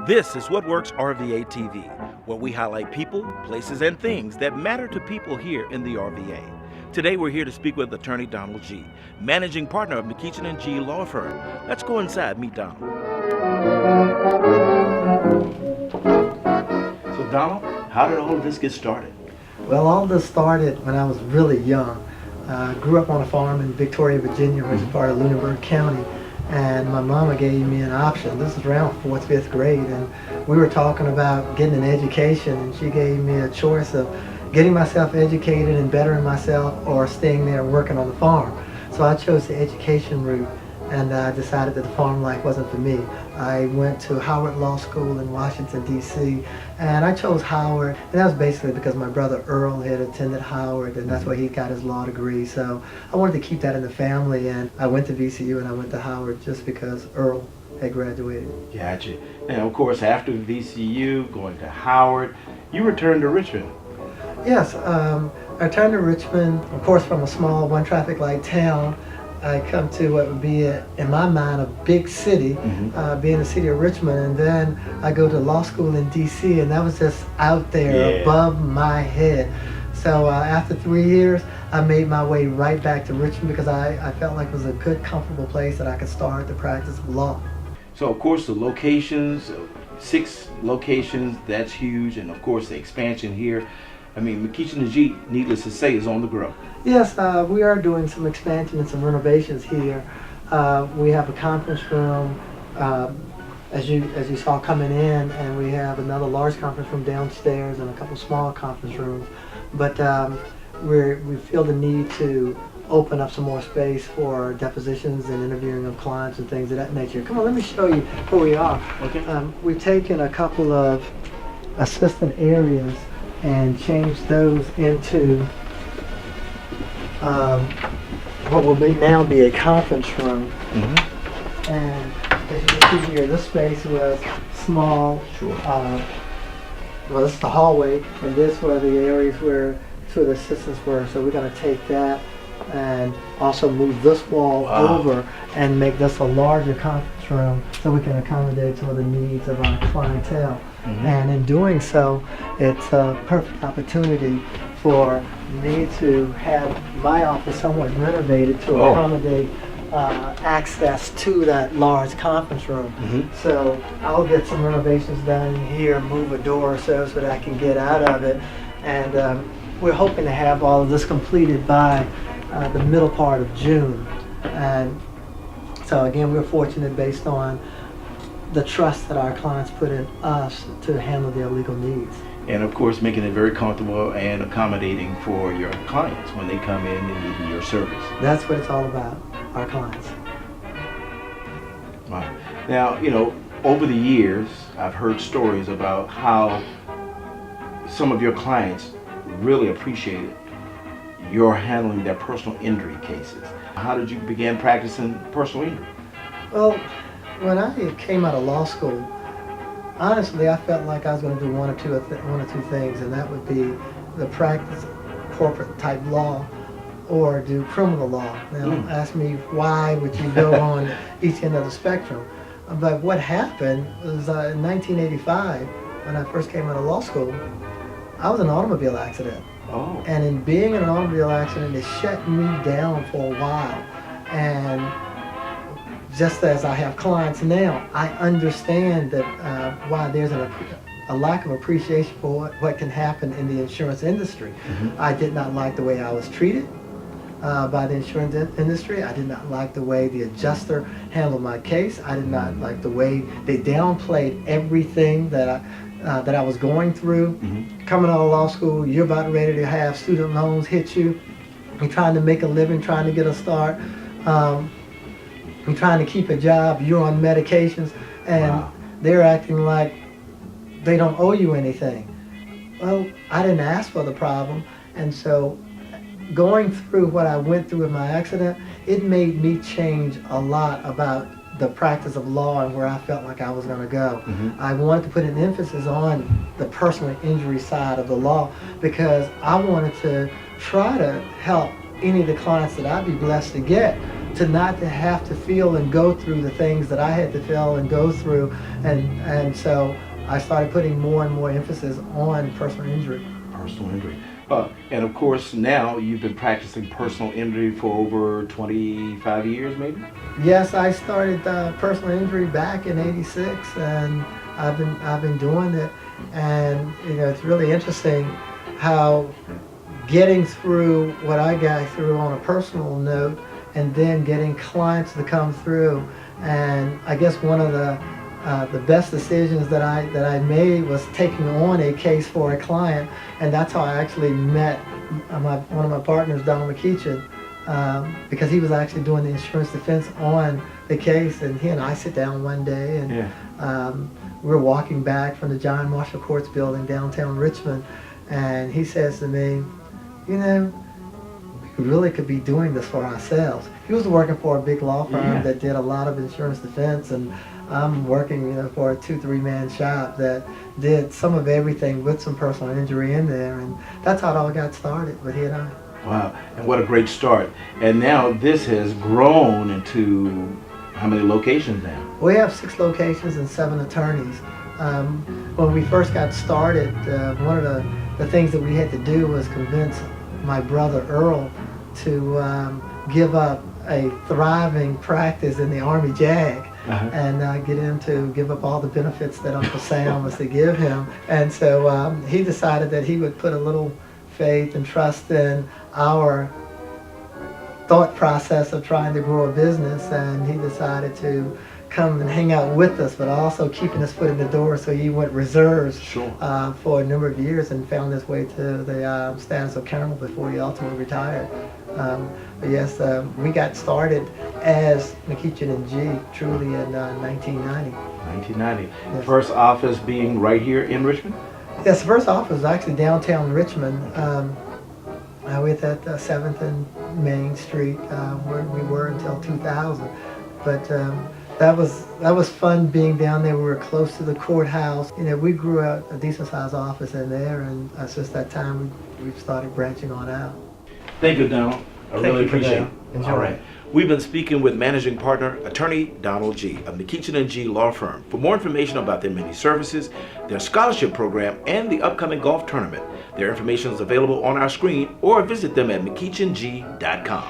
This is What Works RVA TV, where we highlight people, places, and things that matter to people here in the RVA. Today we're here to speak with attorney Donald G., managing partner of McEachin & G Law Firm. Let's go inside, meet Donald. So Donald, how did all of this get started? Well, all this started when I was really young. I grew up on a farm in Victoria, Virginia, which is part of Lunenburg County. And my mama gave me an option. This is around 4th, 5th grade, and we were talking about getting an education, and she gave me a choice of getting myself educated and bettering myself or staying there and working on the farm. So I chose the education route, and I decided that the farm life wasn't for me. I went to Howard Law School in Washington, D.C., and I chose Howard, and that was basically because my brother Earl had attended Howard, and that's where he got his law degree. So I wanted to keep that in the family, and I went to VCU and I went to Howard just because Earl had graduated. Gotcha. Now, of course, after VCU, going to Howard, you returned to Richmond. Yes, I returned to Richmond, of course, from a small one traffic light town. I come to what would be, in my mind, a big city, being the city of Richmond, and then I go to law school in D.C., and that was just out there above my head. So after 3 years, I made my way right back to Richmond because I felt like it was a good, comfortable place that I could start the practice of law. So, of course, the locations, 6 locations, that's huge, and of course the expansion here. I mean, McEachin & G, needless to say, is on the grow. Yes, we are doing some expansion and some renovations here. We have a conference room, as you saw coming in, and we have another large conference room downstairs and a couple small conference rooms. But we feel the need to open up some more space for depositions and interviewing of clients and things of that nature. Come on, let me show you where we are. Okay. We've taken a couple of assistant areas and changed those into what will now be a conference room. And as you can see here, this space was small. Sure. Well, this is the hallway, and this were the areas where 2 of the assistants were. So we're going to take that and also move this wall over and make this a larger conference room so we can accommodate some of the needs of our clientele. And in doing so, it's a perfect opportunity for me to have my office somewhat renovated to accommodate access to that large conference room. So I'll get some renovations done here, move a door or so that I can get out of it, and we're hoping to have all of this completed by the middle part of June. And so again, we're fortunate based on the trust that our clients put in us to handle their legal needs. And of course, making it very comfortable and accommodating for your clients when they come in and need your service. That's what it's all about, our clients. Wow. Now, you know, over the years, I've heard stories about how some of your clients really appreciated your handling their personal injury cases. How did you begin practicing personal injury? Well, when I came out of law school, honestly, I felt like I was going to do one or two things, and that would be the practice corporate type law or do criminal law. Now, ask me why would you go on each end of the spectrum. But what happened was in 1985, when I first came out of law school, I was in an automobile accident. And in being in an automobile accident, it shut me down for a while. And just as I have clients now, I understand that why there's a lack of appreciation for what can happen in the insurance industry. I did not like the way I was treated by the insurance industry. I did not like the way the adjuster handled my case. I did not like the way they downplayed everything that I was going through. Coming out of law school, you're about ready to have student loans hit you. You're trying to make a living, trying to get a start. You're trying to keep a job, you're on medications, and they're acting like they don't owe you anything. Well, I didn't ask for the problem, and so going through what I went through with my accident, it made me change a lot about the practice of law and where I felt like I was going to go. I wanted to put an emphasis on the personal injury side of the law because I wanted to try to help any of the clients that I'd be blessed to get to not to have to feel and go through the things that I had to feel and go through, and so I started putting more and more emphasis on personal injury. Personal injury. And of course, now you've been practicing personal injury for over 25 years, maybe? Yes, I started personal injury back in '86, and I've been doing it, and it's really interesting how getting through what I got through on a personal note, and then getting clients to come through, and I guess one of the best decisions that I made was taking on a case for a client, and that's how I actually met one of my partners, Donald McEachin, because he was actually doing the insurance defense on the case, and he and I sit down one day, and we were walking back from the John Marshall Courts building downtown Richmond, and he says to me, we really could be doing this for ourselves. He was working for a big law firm that did a lot of insurance defense, and I'm working for a 2-3 man shop that did some of everything with some personal injury in there, and that's how it all got started with he and I. Wow, and what a great start. And now this has grown into how many locations now? We have 6 locations and 7 attorneys. When we first got started, one of the things that we had to do was convince my brother Earl to give up a thriving practice in the Army JAG. And get him to give up all the benefits that Uncle Sam was to give him. And so he decided that he would put a little faith and trust in our thought process of trying to grow a business, and he decided to come and hang out with us, but also keeping his foot in the door, so he went reserves for a number of years and found his way to the status of colonel before he ultimately retired. But yes, we got started as McEachin and G truly in 1990. 1990. Yes. First office being right here in Richmond? Yes, the first office was actually downtown Richmond. With at 7th and Main Street, where we were until 2000. But that was fun being down there. We were close to the courthouse. We grew out a decent sized office in there, and since that time we've started branching on out. Thank you, Donald. I really appreciate it. Enjoy. All right. We've been speaking with Managing Partner, Attorney Donald G. of McEachin & G Law Firm. For more information about their many services, their scholarship program, and the upcoming golf tournament, their information is available on our screen, or visit them at mceachng.com.